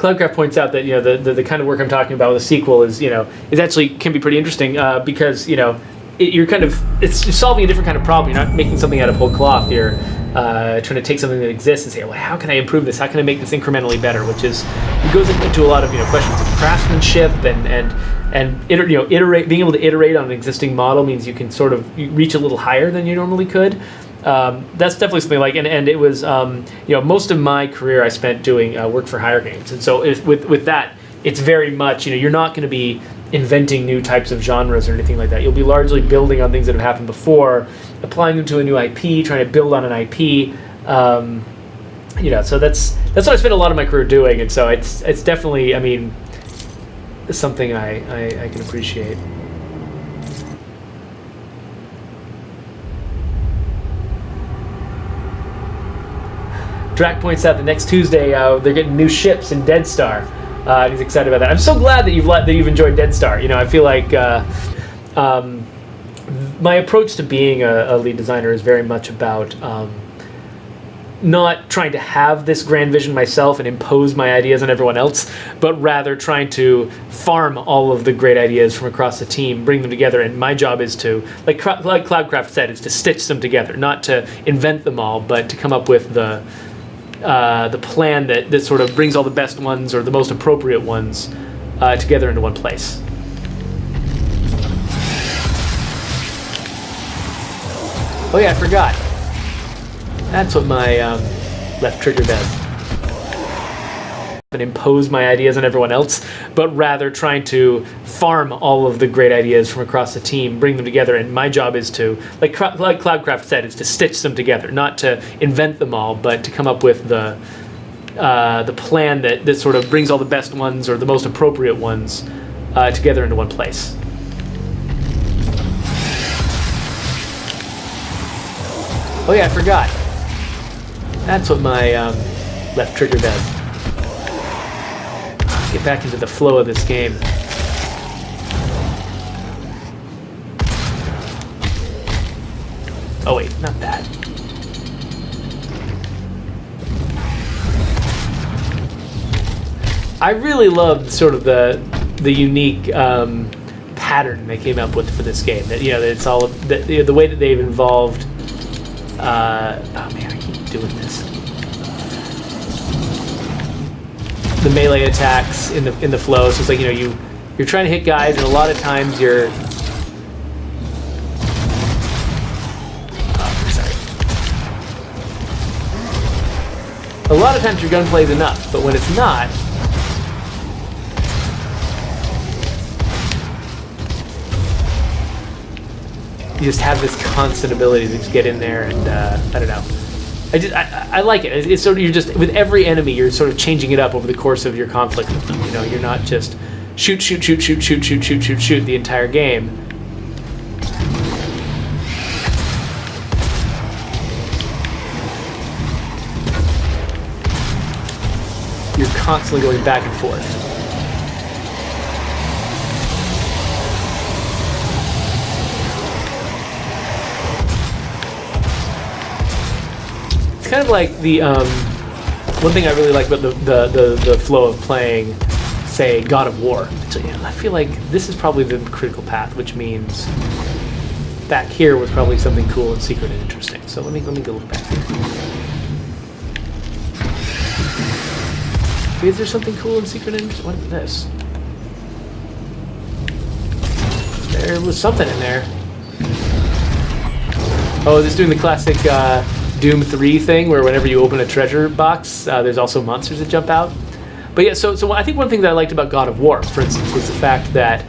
Cloudcraft points out that the kind of work I'm talking about with a sequel is is actually can be pretty interesting because it's solving a different kind of problem. You're not making something out of whole cloth. You're trying to take something that exists and say, well, how can I improve this? How can I make this incrementally better? Which is it goes into a lot of questions of craftsmanship and iterate. Being able to iterate on an existing model means you can sort of reach a little higher than you normally could. That's definitely something like, and it was, most of my career I spent doing work for hire games. And so with that, it's very much, you're not going to be inventing new types of genres or anything like that. You'll be largely building on things that have happened before, applying them to a new IP, trying to build on an IP. So that's what I spent a lot of my career doing. And so it's definitely, something I can appreciate. Drac points out that next Tuesday they're getting new ships in Dead Star. He's excited about that. I'm so glad that you've enjoyed Dead Star. I feel like my approach to being a lead designer is very much about not trying to have this grand vision myself and impose my ideas on everyone else, but rather trying to farm all of the great ideas from across the team, bring them together, and my job is to, like Cloudcraft said, is to stitch them together, not to invent them all, but to come up with the plan that sort of brings all the best ones or the most appropriate ones together into one place. Oh yeah, I forgot. That's what my left trigger does. And impose my ideas on everyone else, but rather trying to farm all of the great ideas from across the team, bring them together, and my job is to, like Cloudcraft said, is to stitch them together, not to invent them all, but to come up with the plan that sort of brings all the best ones or the most appropriate ones together into one place. Oh yeah, I forgot. That's what my left trigger does. Get back into the flow of this game. Oh wait, not that. I really loved sort of the unique pattern they came up with for this game. That that it's all the way that they've involved. Oh man, I keep doing this. The melee attacks in the flow, so it's like you're trying to hit guys, and a lot of times you're. Oh, sorry. A lot of times your gunplay is enough, but when it's not, you just have this constant ability to just get in there and I don't know. I like it. It's sort of, you're just, with every enemy, you're sort of changing it up over the course of your conflict with them. You're not just shoot the entire game. You're constantly going back and forth. Kind of like the one thing I really like about the flow of playing, say, God of War. So, I feel like this is probably the critical path, which means back here was probably something cool and secret and interesting. So let me go look back here. Is there something cool and secret and interesting? What is this? There was something in there. Oh, this is doing the classic Doom 3 thing, where whenever you open a treasure box, there's also monsters that jump out. But yeah, so I think one thing that I liked about God of War, for instance, was the fact that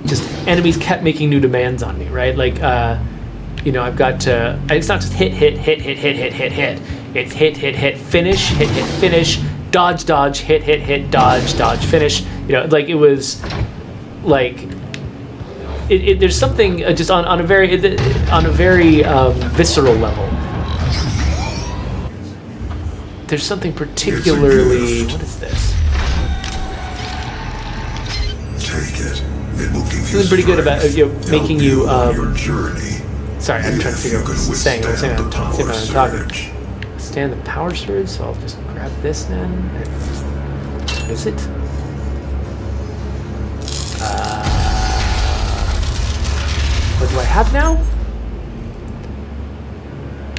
just enemies kept making new demands on me, right? Like, I've got to. It's not just hit. It's hit, finish, dodge, hit, dodge, finish. Like it was like. There's something just on a very visceral level. There's something particularly. What is this? Take it. It will give you something pretty good about making you. journey. Sorry, I'm trying to figure out what this is saying. I'm saying I'm talking. Stand the power surge, so I'll just grab this then. Is it? What do I have now?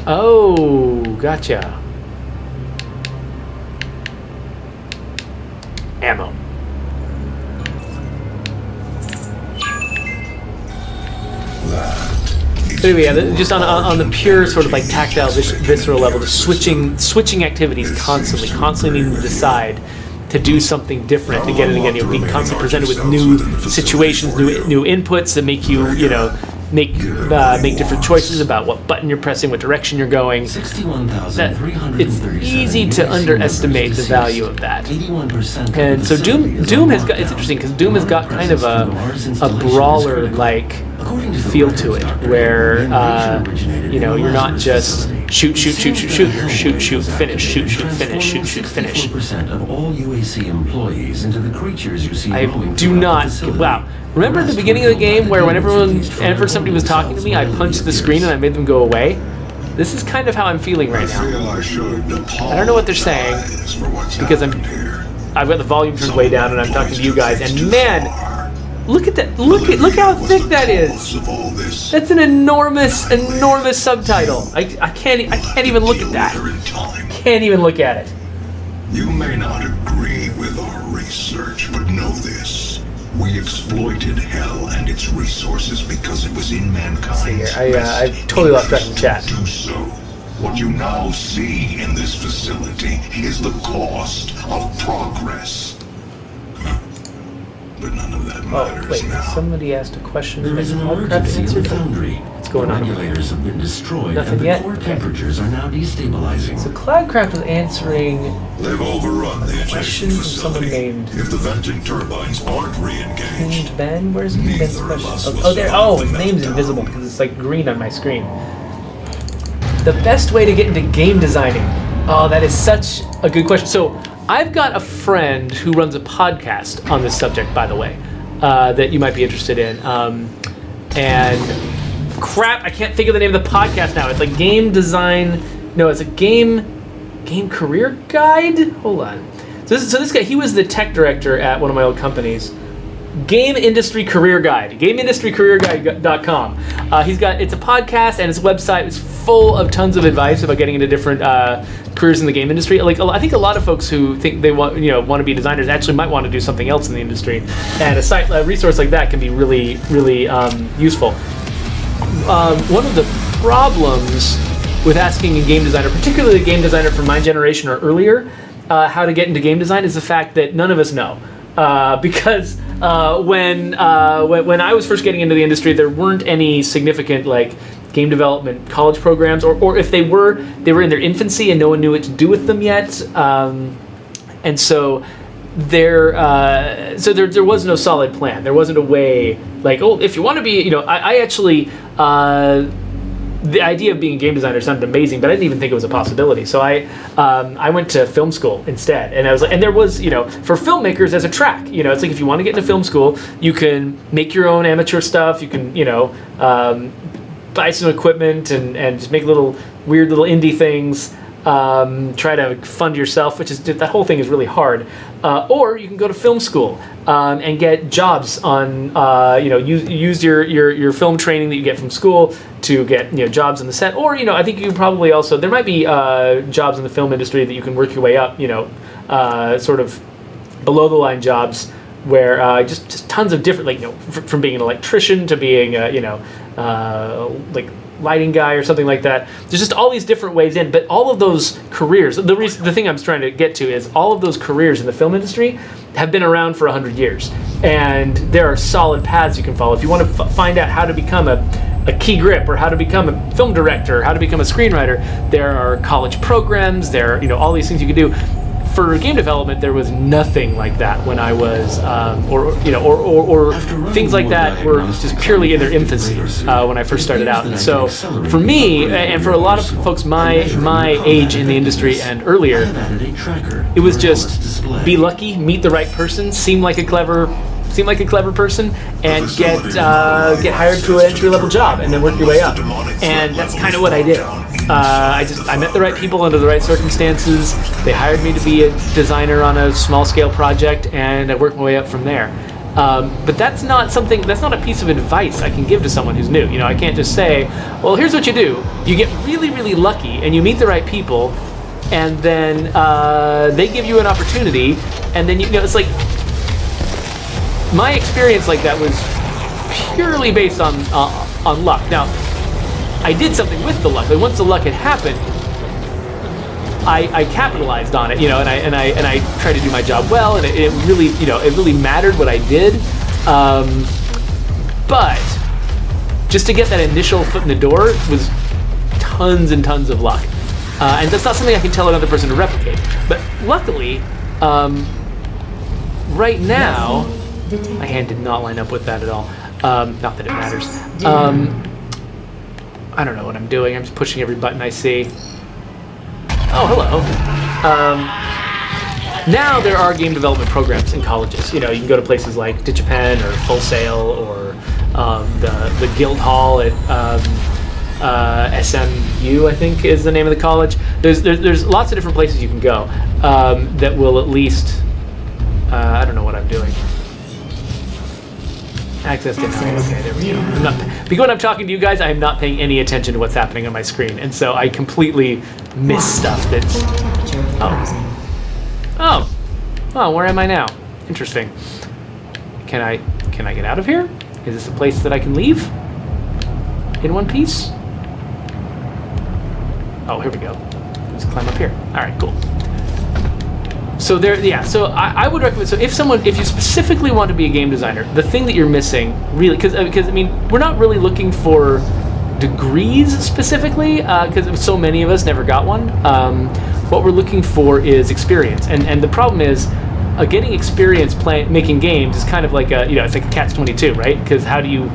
Oh, gotcha. Ammo. But anyway, yeah, just on the pure sort of like tactile, visceral level, the switching activities constantly needing to decide to do something different again and again. You're being constantly presented with new situations, new inputs that make you, make different choices about what button you're pressing, what direction you're going. It's easy to underestimate the value of that. And so Doom has got, it's interesting because Doom has got kind of a brawler-like feel to it, where you're not just shoot, you're shoot, finish, shoot, finish. Of all UAC employees into the creatures you see. I do not. Wow. Remember at the beginning of the game where whenever somebody was talking to me, I punched the screen and I made them go away? This is kind of how I'm feeling right now. I don't know what they're saying because I've got the volume turned way down and I'm talking to you guys, and man, look at that! Look how thick that is. That's an enormous subtitle. I can't even look at that. Can't even look at it. You may not agree with our research, but know this. We exploited hell and its resources because it was in mankind's I totally lost track of the chat. Do so. What you now see in this facility is the cost of progress. But none of that matters wait, now. somebody asked a question. There is an emergency in the Foundry. What's going on? The regulators have been destroyed Nothing and the yet? core temperatures are now destabilizing. So Cloudcraft was answering They've overrun the adjacent questions from someone facility. named If the venting turbines aren't re-engaged, Ben. Where's Ben's neither of question? us Oh, will there. survive Oh, the his name's meltdown. invisible because it's like green on my screen. The best way to get into game designing. Oh, that is such a good question. So I've got a friend who runs a podcast on this subject, by the way, that you might be interested in. And crap, I can't think of the name of the podcast now. It's like game design. No, it's a game career guide. Hold on. So this guy, he was the tech director at one of my old companies. Game Industry Career Guide, GameIndustryCareerGuide.com. It's a podcast and it's a website. It's full of tons of advice about getting into different careers in the game industry. Like I think a lot of folks who think they want to be designers actually might want to do something else in the industry, and a resource like that can be really useful. One of the problems with asking a game designer, particularly a game designer from my generation or earlier, how to get into game design is the fact that none of us know. Because when I was first getting into the industry, there weren't any significant game development college programs, or if they were in their infancy and no one knew what to do with them yet. And so there was no solid plan. There wasn't a way if you want to be, I actually. The idea of being a game designer sounded amazing, but I didn't even think it was a possibility. So I went to film school instead, and there was for filmmakers as a track. It's like if you want to get into film school, you can make your own amateur stuff. You can buy some equipment and just make weird little indie things. Try to fund yourself, that whole thing is really hard. Or you can go to film school and get jobs on use your film training that you get from school to get jobs on the set. Or I think you probably also there might be jobs in the film industry that you can work your way up. Sort of below the line jobs where just tons of different from being an electrician to being lighting guy or something like that. There's just all these different ways in, but all of those careers, the thing I'm trying to get to is all of those careers in the film industry have been around for 100 years, and there are solid paths you can follow. If you want to find out how to become a key grip, or how to become a film director, or how to become a screenwriter, there are college programs, there are all these things you can do. For game development, there was nothing like that when I was, or things like that were just purely in their infancy when I first started out. And so, for me, and for a lot of folks my age in the industry and earlier, it was just be lucky, meet the right person, seem like a clever seem like a clever person, and get hired to an entry-level job, and then work your way up. And that's kind of what I did. I met the right people under the right circumstances. They hired me to be a designer on a small-scale project, and I worked my way up from there. But that's not a piece of advice I can give to someone who's new. You know, I can't just say, well, here's what you do. You get really, really lucky, and you meet the right people, and then they give you an opportunity, and then, you know, it's like, my experience like that was purely based on luck. Now, I did something with the luck. Like, once the luck had happened, I capitalized on it, you know, and I tried to do my job well, and it really, you know, it really mattered what I did. But just to get that initial foot in the door was tons and tons of luck, and that's not something I can tell another person to replicate. But luckily, right now, my hand did not line up with that at all. Not that it matters. I don't know what I'm doing. I'm just pushing every button I see. Oh, hello. Now there are game development programs in colleges. You know, you can go to places like DigiPen or Full Sail or the Guild Hall at SMU, I think is the name of the college. There's lots of different places you can go that will at least, I don't know what I'm doing. Access denied. Okay, there we go. Because when I'm talking to you guys, I am not paying any attention to what's happening on my screen, and so I completely miss stuff that's... Oh, where am I now? Interesting. Can I get out of here? Is this a place that I can leave? In one piece? Oh, here we go. Let's climb up here. All right, cool. So so I would recommend, so if you specifically want to be a game designer, the thing that you're missing, really, because I mean, we're not really looking for degrees specifically, because so many of us never got one. What we're looking for is experience, and the problem is, getting experience making games is kind of like it's like a catch-22, right? Because how do you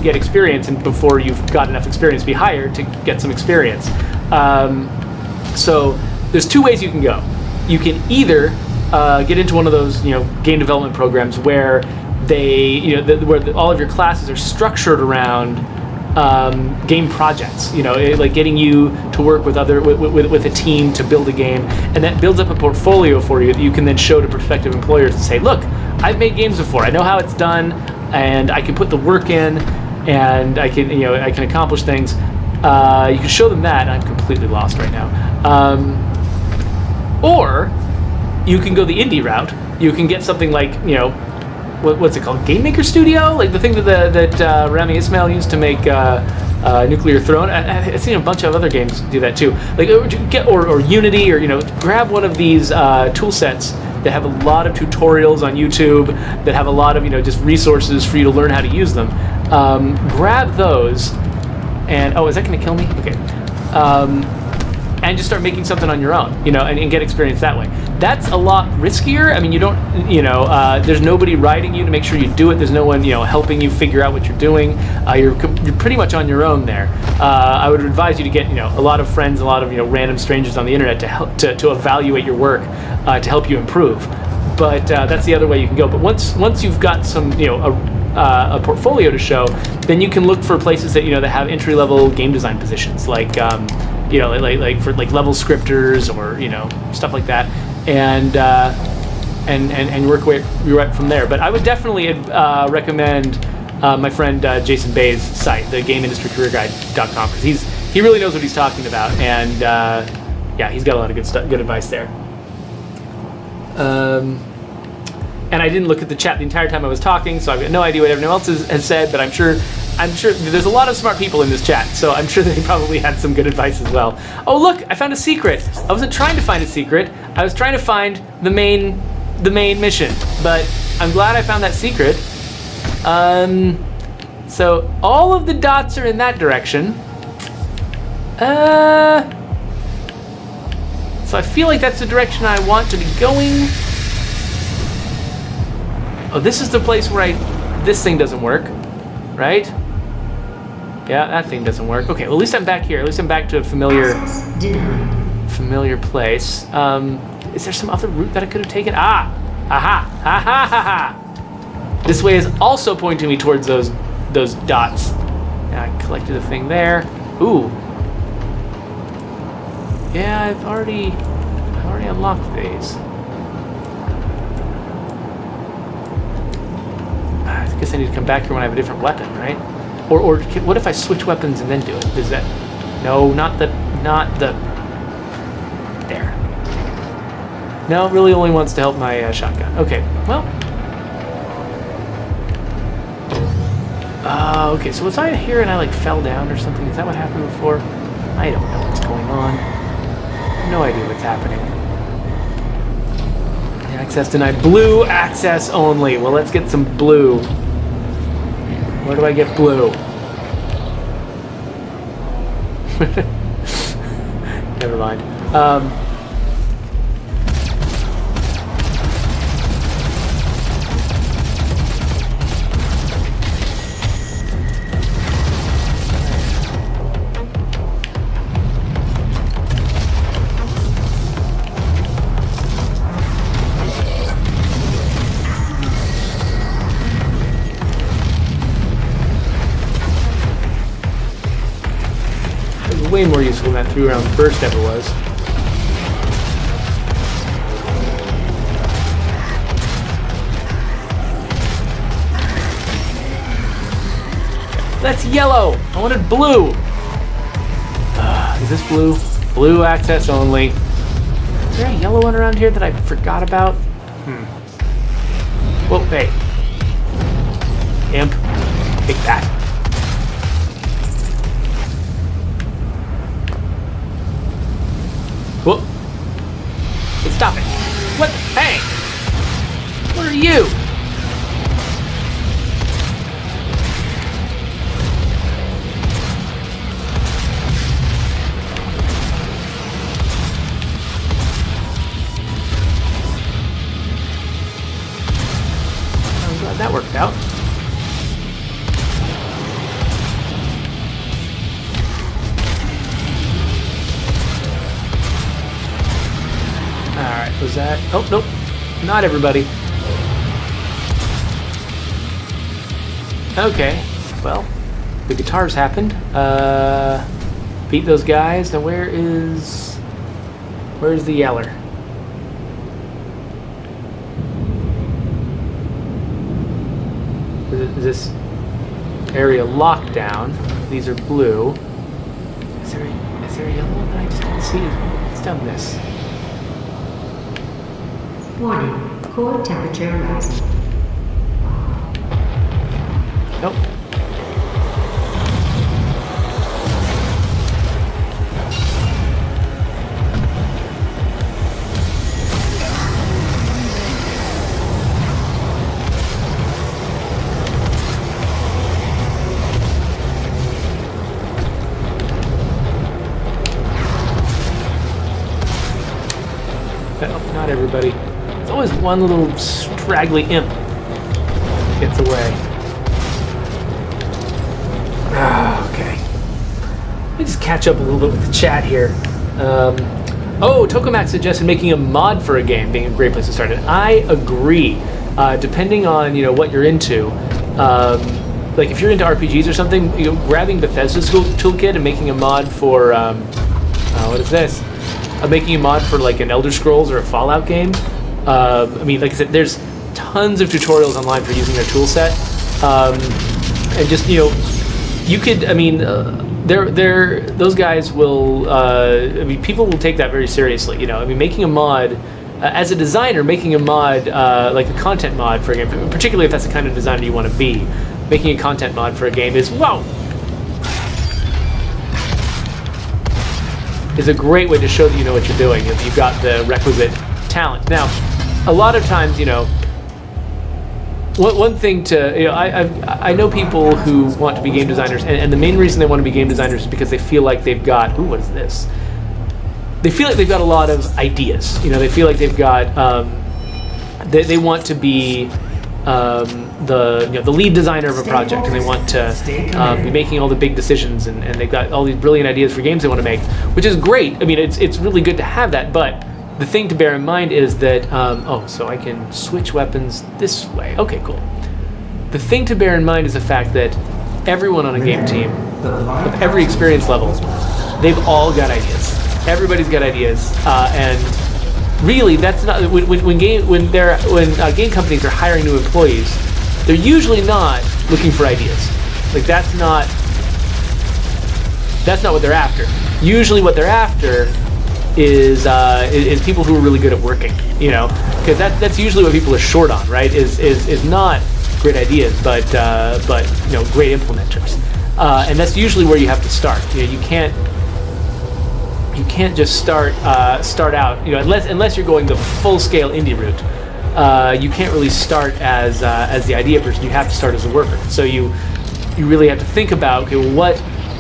get experience, and before you've got enough experience, be hired to get some experience. So there's two ways you can go. You can either get into one of those, you know, game development programs where where all of your classes are structured around game projects. You know, like getting you to work with with a team to build a game, and that builds up a portfolio for you that you can then show to prospective employers and say, look, I've made games before. I know how it's done, and I can put the work in, and I can accomplish things. You can show them that. I'm completely lost right now. Or you can go the indie route. You can get something like, you know, what's it called? Game Maker Studio? Like the thing that Rami Ismail used to make Nuclear Throne. I've seen a bunch of other games do that too. Like or Unity, or, you know, grab one of these tool sets that have a lot of tutorials on YouTube, that have a lot of, you know, just resources for you to learn how to use them. Grab those, and is that going to kill me? Okay. And just start making something on your own, you know, and get experience that way. That's a lot riskier. I mean, you don't, you know, there's nobody riding you to make sure you do it. There's no one, you know, helping you figure out what you're doing. You're pretty much on your own there. I would advise you to get, you know, a lot of friends, a lot of, you know, random strangers on the internet to help to evaluate your work, to help you improve. But that's the other way you can go. But once you've got some, you know, a portfolio to show, then you can look for places that, you know, that have entry-level game design positions, like you know, like for like level scripters, or, you know, stuff like that, and work your way from there. But I would definitely recommend my friend Jason Bay's site, the GameIndustryCareerGuide.com, because he really knows what he's talking about, and yeah, he's got a lot of good advice there. And I didn't look at the chat the entire time I was talking, so I've got no idea what everyone else has said, but I'm sure there's a lot of smart people in this chat, so I'm sure they probably had some good advice as well. Oh, look, I found a secret. I wasn't trying to find a secret. I was trying to find the main mission, but I'm glad I found that secret. So all of the dots are in that direction. So I feel like that's the direction I want to be going. Oh, this is the place where this thing doesn't work, right? Yeah, that thing doesn't work. Okay, well, at least I'm back here. At least I'm back to a familiar place. Is there some other route that I could have taken? Aha! Ha ha ha ha ha! This way is also pointing me towards those dots. And I collected a thing there. Ooh. Yeah, I've already unlocked these. I guess I need to come back here when I have a different weapon, right? Or what if I switch weapons and then do it? Is that... No, not the... There. No, it really only wants to help my shotgun. Okay, well... okay, so was I here and I like fell down or something? Is that what happened before? I don't know what's going on. No idea what's happening. Access denied. Blue access only. Well, let's get some blue. Where do I get blue? Never mind. Way more useful than that 3-round burst ever was. That's yellow! I wanted blue! Is this blue? Blue access only. Is there a yellow one around here that I forgot about? Whoa, hey. Imp. Take that. Whoop. Hey, stop it. What? Hey! What are you? I'm glad that worked out. Alright, was that... Oh, nope. Not everybody. Okay. Well, the guitars happened. Beat those guys. Now where's the yeller? Is this area locked down? These are blue. Is there a yellow one that I just didn't see? It's done this. Warning, core temperature rising. Nope. Nope, not everybody. There's always one little straggly imp gets away. Okay. Let me just catch up a little bit with the chat here. Tokamak suggested making a mod for a game being a great place to start it. I agree. Depending on what you're into, like if you're into RPGs or something, grabbing Bethesda's toolkit and making a mod for what is this? Making a mod for like an Elder Scrolls or a Fallout game. I mean, like I said, there's tons of tutorials online for using their tool set, and just you could. I mean, those guys will. I mean, people will take that very seriously. I mean, making a mod as a designer, making a mod like a content mod for a game, particularly if that's the kind of designer you want to be, making a content mod for a game is is a great way to show that you know what you're doing if you've got the requisite talent. Now, a lot of times, one thing to, I know people who want to be game designers, and the main reason they want to be game designers is because they feel like they've got, what is this? They feel like they've got a lot of ideas. They feel like they've got, they want to be the lead designer of a project, and they want to be making all the big decisions, and they've got all these brilliant ideas for games they want to make, which is great. I mean, it's really good to have that, but the thing to bear in mind is that, so I can switch weapons this way. Okay, cool. the thing to bear in mind is the fact that everyone on a game team, of every experience level, they've all got ideas. Everybody's got ideas, and really, that's not when game companies are hiring new employees, they're usually not looking for ideas. Like that's not what they're after. Usually, what they're after is people who are really good at working. You know, because that's usually what people are short on, right? Is not great ideas, but you know, great implementers, and that's usually where you have to start. You know, you can't just start out, you know, unless you're going the full-scale indie route. You can't really start as the idea person. You have to start as a worker. So you really have to think about, okay, well,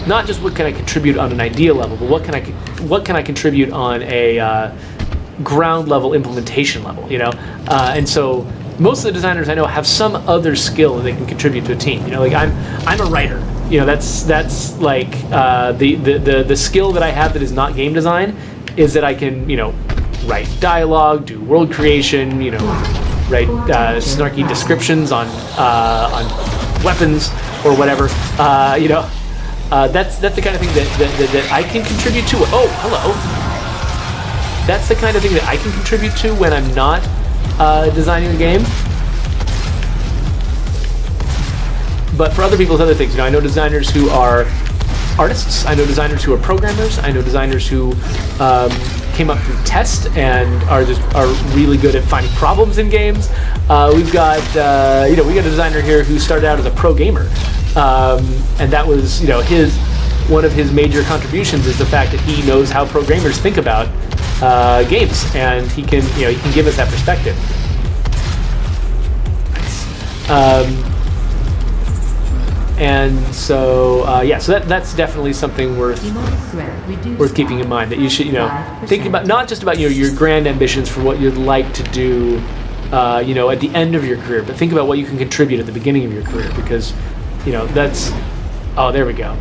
not just what can I contribute on an idea level, but what can I contribute on a ground level implementation level, you know? And so most of the designers I know have some other skill that they can contribute to a team. You know, like I'm a writer. You know, that's like the skill that I have that is not game design is that I can, you know, write dialogue, do world creation, you know, write snarky descriptions on weapons or whatever. You know, that's the kind of thing that I can contribute to. Oh, hello. That's the kind of thing that I can contribute to when I'm not designing a game. But for other people, it's other things. You know, I know designers who are artists. I know designers who are programmers. I know designers who came up through test and are really good at finding problems in games. We've got we got a designer here who started out as a pro gamer, and that was, you know, one of his major contributions is the fact that he knows how programmers think about games, and he can give us that perspective. And so, so that's definitely something worth keeping in mind, that you should, you know, think about not just about, you know, your grand ambitions for what you'd like to do, you know, at the end of your career, but think about what you can contribute at the beginning of your career, because, you know, that's, oh, there we go.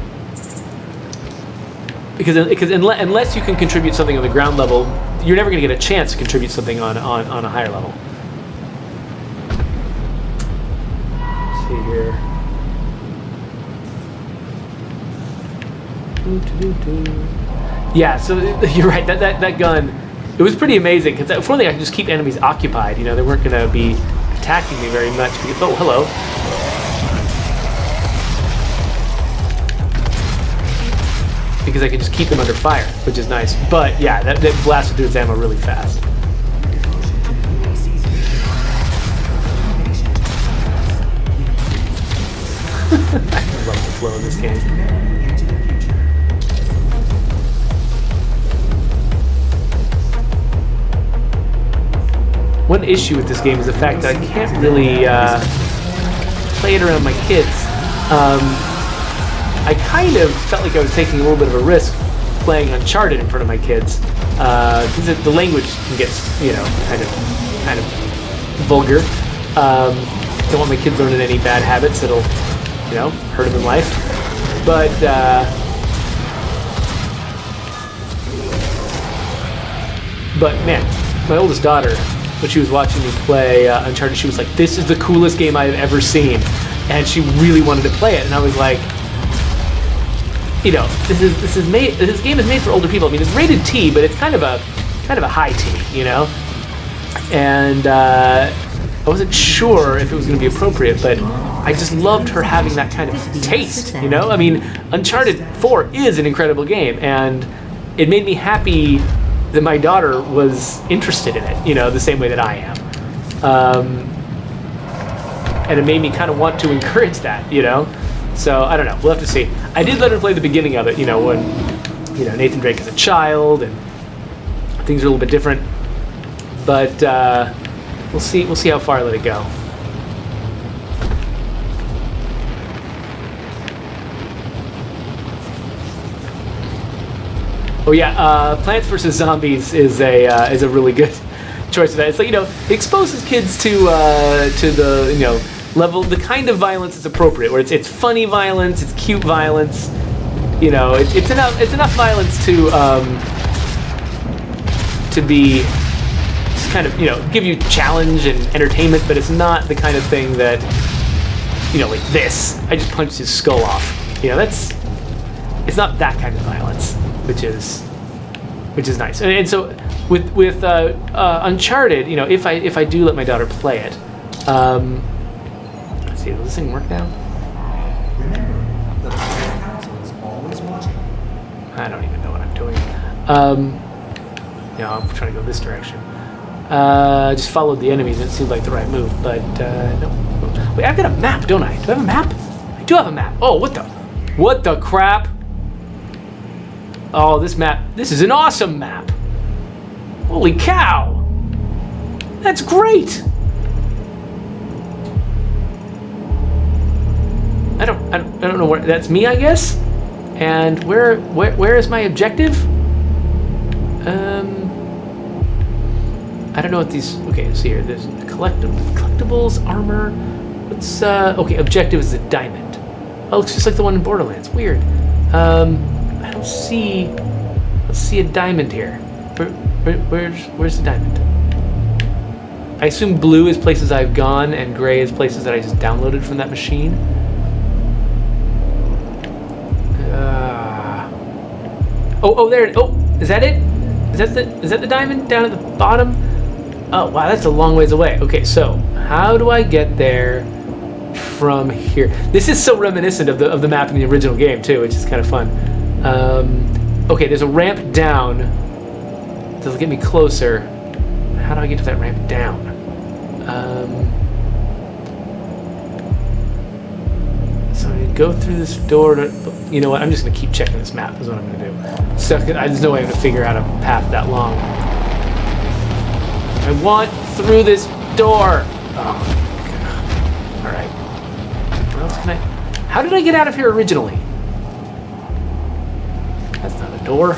Because unless you can contribute something on the ground level, you're never going to get a chance to contribute something on a higher level. Let's see here. Yeah, so you're right. That gun, it was pretty amazing because for one thing, I could just keep enemies occupied. You know, they weren't going to be attacking me very much. Oh, hello. Because I could just keep them under fire, which is nice. But yeah, that blasted through its ammo really fast. I love the flow of this game. One issue with this game is the fact that I can't really play it around my kids. I kind of felt like I was taking a little bit of a risk playing Uncharted in front of my kids, because the language can get, you know, kind of vulgar. Don't want my kids learning any bad habits that'll, you know, hurt them in life. But man, my oldest daughter, when she was watching me play Uncharted, she was like, "This is the coolest game I've ever seen," and she really wanted to play it. And I was like, you know, this game is made for older people. I mean, it's rated T, but it's kind of a high T, you know. And I wasn't sure if it was going to be appropriate, but I just loved her having that kind of taste, you know. I mean, Uncharted 4 is an incredible game, and it made me happy that my daughter was interested in it, you know, the same way that I am. And it made me kind of want to encourage that, you know. So, I don't know, we'll have to see. I did let her play the beginning of it, you know, when, you know, Nathan Drake is a child and things are a little bit different. But we'll see how far I let it go. Oh yeah, Plants vs. Zombies is a really good choice of that. It's like, you know, it exposes kids to the, you know, level, the kind of violence that's appropriate, where it's funny violence, it's cute violence, you know, it's enough violence to be just kind of, you know, give you challenge and entertainment, but it's not the kind of thing that like this. I just punched his skull off. It's not that kind of violence, which is nice. And so with Uncharted, if I do let my daughter play it, let's see, does this thing work now? Remember, the Palace Council is always watching. I don't even know what I'm doing. I'm trying to go this direction. Just followed the enemies. It seemed like the right move, but no. Wait, I've got a map, don't I? Do I have a map? I do have a map. Oh, what the crap? Oh, this map. This is an awesome map. Holy cow! That's great. I don't know where. That's me, I guess. And where is my objective? I don't know what these. Okay, let's see here. There's collectibles, armor. What's okay? Objective is a diamond. Oh, looks just like the one in Borderlands. Weird. I don't see. Let's see a diamond here. Where's the diamond? I assume blue is places I've gone, and gray is places that I just downloaded from that machine. Oh, there. Oh, is that it? Is that the diamond down at the bottom? Oh, wow, that's a long ways away. Okay, so how do I get there from here? This is so reminiscent of the map in the original game too, which is kind of fun. Okay, there's a ramp down. Does it get me closer? How do I get to that ramp down? So I'm gonna go through this door to, you know what, I'm just gonna keep checking this map is what I'm gonna do. So there's no way I'm gonna figure out a path that long. I want through this door. Oh, God. All right. Where else can I? How did I get out of here originally? That's not a door.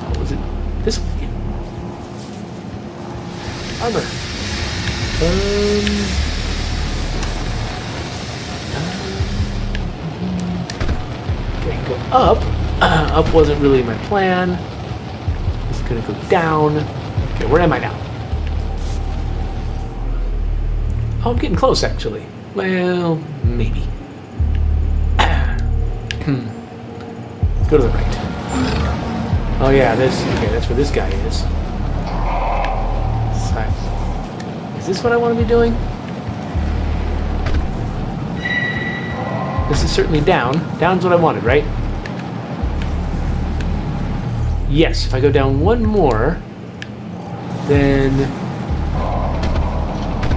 What was it? This way. Armor. Okay, go up. Up wasn't really my plan. It's gonna go down. Okay, where am I now? Oh, I'm getting close, actually. Well, maybe. Go to the right. Oh yeah, that's where this guy is. Is this what I want to be doing? This is certainly down. Down's what I wanted, right? Yes, if I go down one more, then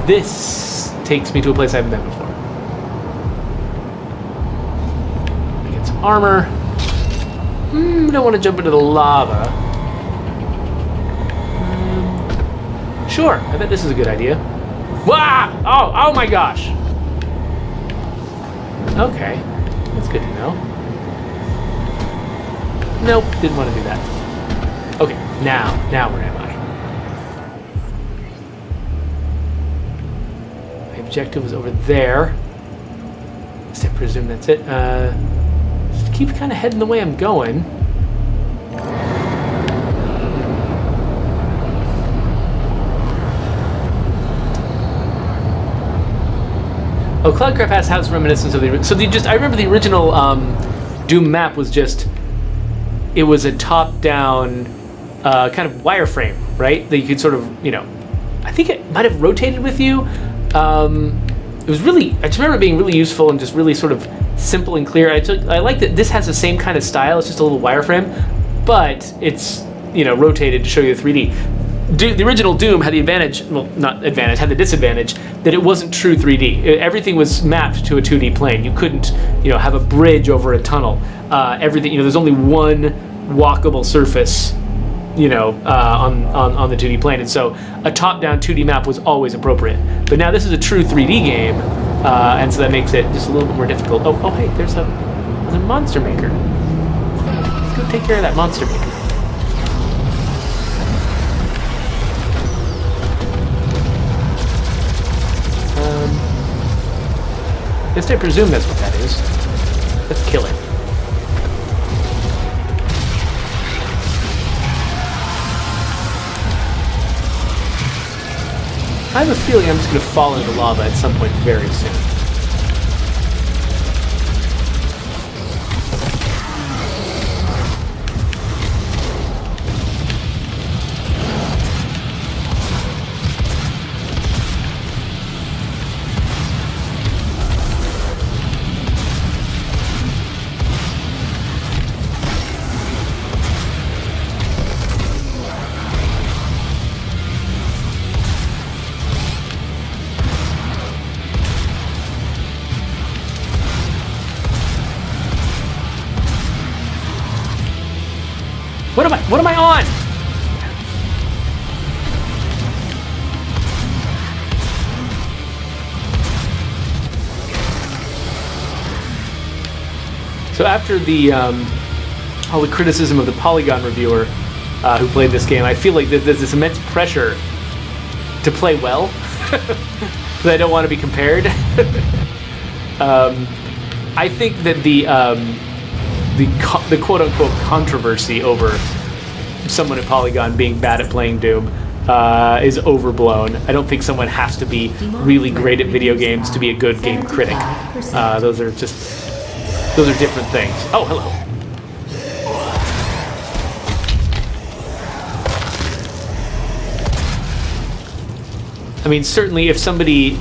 this takes me to a place I haven't been before. I get some armor. Don't want to jump into the lava. Sure, I bet this is a good idea. Wah! Oh my gosh. Okay, that's good to know. Nope, didn't want to do that. Okay, now where am I? My objective was over there. I presume that's it. Just keep kind of heading the way I'm going. Oh, Cloudcraft has reminiscence of the original. So I remember the original Doom map was just, it was a top-down kind of wireframe, right? That you could sort of, I think it might have rotated with you. It was really, I just remember it being really useful and just really sort of simple and clear. I like that this has the same kind of style. It's just a little wireframe, but it's, rotated to show you the 3D. The original Doom had the advantage, well, not advantage, had the disadvantage that it wasn't true 3D. Everything was mapped to a 2D plane. You couldn't, have a bridge over a tunnel. Everything, there's only one walkable surface, on the 2D plane. And so a top-down 2D map was always appropriate. But now this is a true 3D game, and so that makes it just a little bit more difficult. Oh, hey, there's a monster maker. Let's go take care of that monster maker. At least I presume that's what that is. Let's kill it. I have a feeling I'm just going to fall into lava at some point very soon. What am I on? So after the all the criticism of the Polygon reviewer who played this game, I feel like there's this immense pressure to play well, because I don't want to be compared. I think that the quote-unquote controversy over someone at Polygon being bad at playing Doom is overblown. I don't think someone has to be really great at video games to be a good game critic. Those are different things. Oh, hello. I mean, certainly if somebody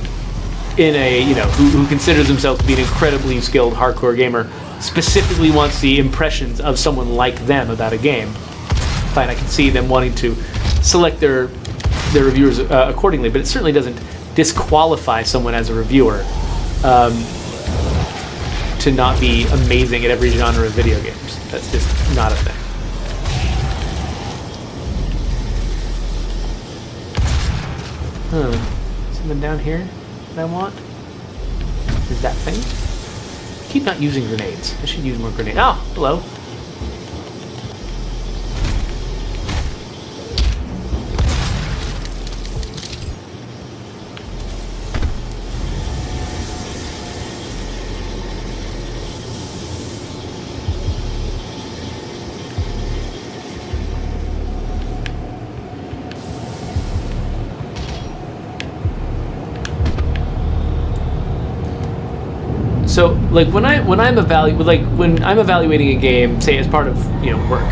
in a, who considers themselves to be an incredibly skilled hardcore gamer specifically wants the impressions of someone like them about a game, fine, I can see them wanting to select their reviewers accordingly, but it certainly doesn't disqualify someone as a reviewer to not be amazing at every genre of video games. That's just not a thing. Something down here that I want? Is that thing? I keep not using grenades. I should use more grenades. Oh, hello. So, like when I'm evaluating a game, say as part of work,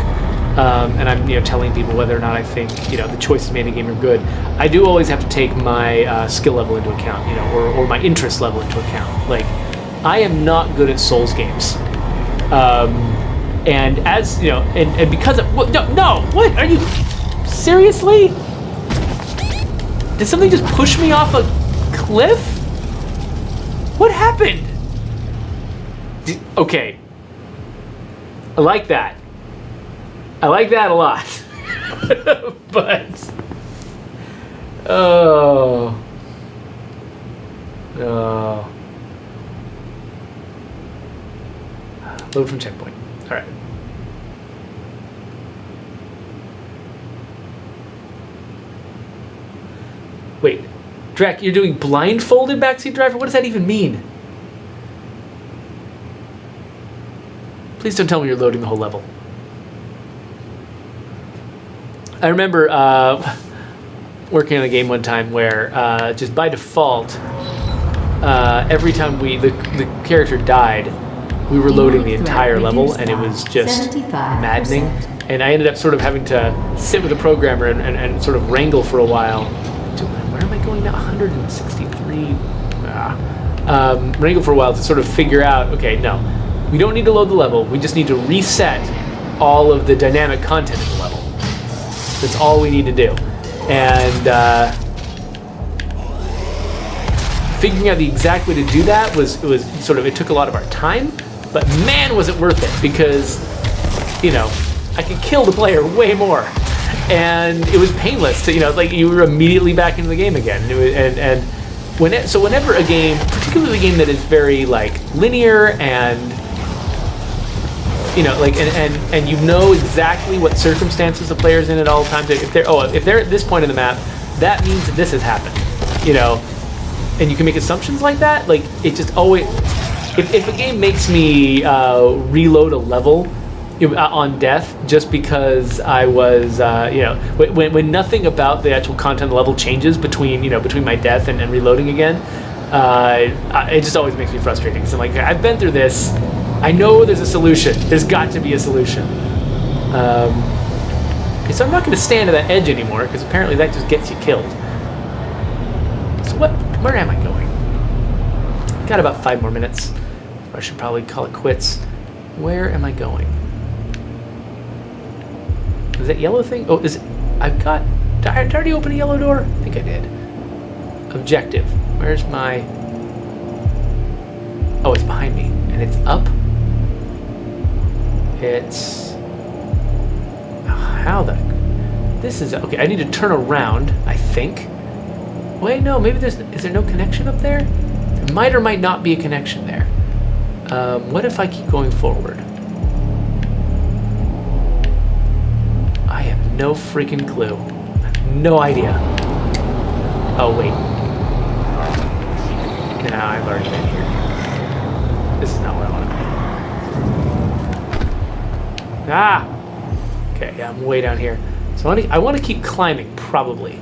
and I'm telling people whether or not I think the choices made in a game are good, I do always have to take my skill level into account, or my interest level into account. Like, I am not good at Souls games, and as and because of what are you seriously? Did something just push me off a cliff? What happened? Okay. I like that. I like that a lot. But oh. Load from checkpoint. All right. Wait, Drac, you're doing blindfolded backseat driver? What does that even mean? Please don't tell me you're loading the whole level. I remember working on a game one time where just by default, every time the character died, we were loading the entire level, and it was just maddening. And I ended up sort of having to sit with the programmer and sort of wrangle for a while. Where am I going now? 163. Wrangle for a while to sort of figure out, okay, no. We don't need to load the level. We just need to reset all of the dynamic content in the level. That's all we need to do. And figuring out the exact way to do that was it took a lot of our time, but man, was it worth it, because I could kill the player way more, and it was painless to like you were immediately back into the game again. Whenever a game, particularly a game that is very like linear and and exactly what circumstances the player's in at all times. If they're at this point in the map, that means that this has happened. And you can make assumptions like that. Like, it just always, if a game makes me reload a level, on death, just because I was, when nothing about the actual content level changes between my death and reloading again, it just always makes me frustrated. Because I'm like, I've been through this. I know there's a solution. There's got to be a solution. So I'm not going to stand at that edge anymore, because apparently that just gets you killed. So where am I going? Got about 5 more minutes. I should probably call it quits. Where am I going? Is that yellow thing? Oh, is it? Did I already open a yellow door? I think I did. Objective. Where's my... Oh, it's behind me. And it's up? It's... How the... This is... Okay, I need to turn around, I think. Wait, no, maybe there's... Is there no connection up there? There might or might not be a connection there. What if I keep going forward? I have no freaking clue. I have no idea. Oh, wait. No, I've already been here. This is not where I want to be. Ah! Okay, yeah, I'm way down here. So I want to keep climbing, probably.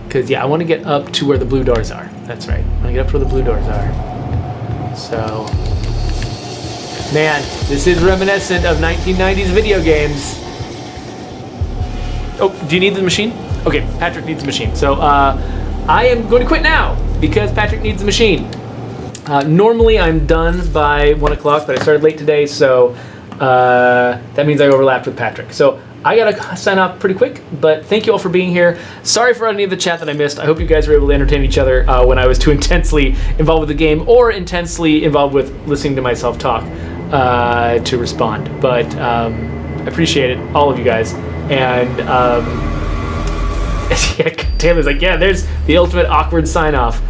Because, yeah, I want to get up to where the blue doors are. That's right. I want to get up to where the blue doors are. So... Man, this is reminiscent of 1990s video games. Oh, do you need the machine? Okay, Patrick needs the machine. So I am going to quit now because Patrick needs the machine. Normally I'm done by 1 o'clock, but I started late today, so that means I overlapped with Patrick. So I gotta sign off pretty quick, but thank you all for being here. Sorry for any of the chat that I missed. I hope you guys were able to entertain each other when I was too intensely involved with the game or intensely involved with listening to myself talk to respond. But I appreciate it, all of you guys. And yeah, Taylor's like, yeah, there's the ultimate awkward sign-off.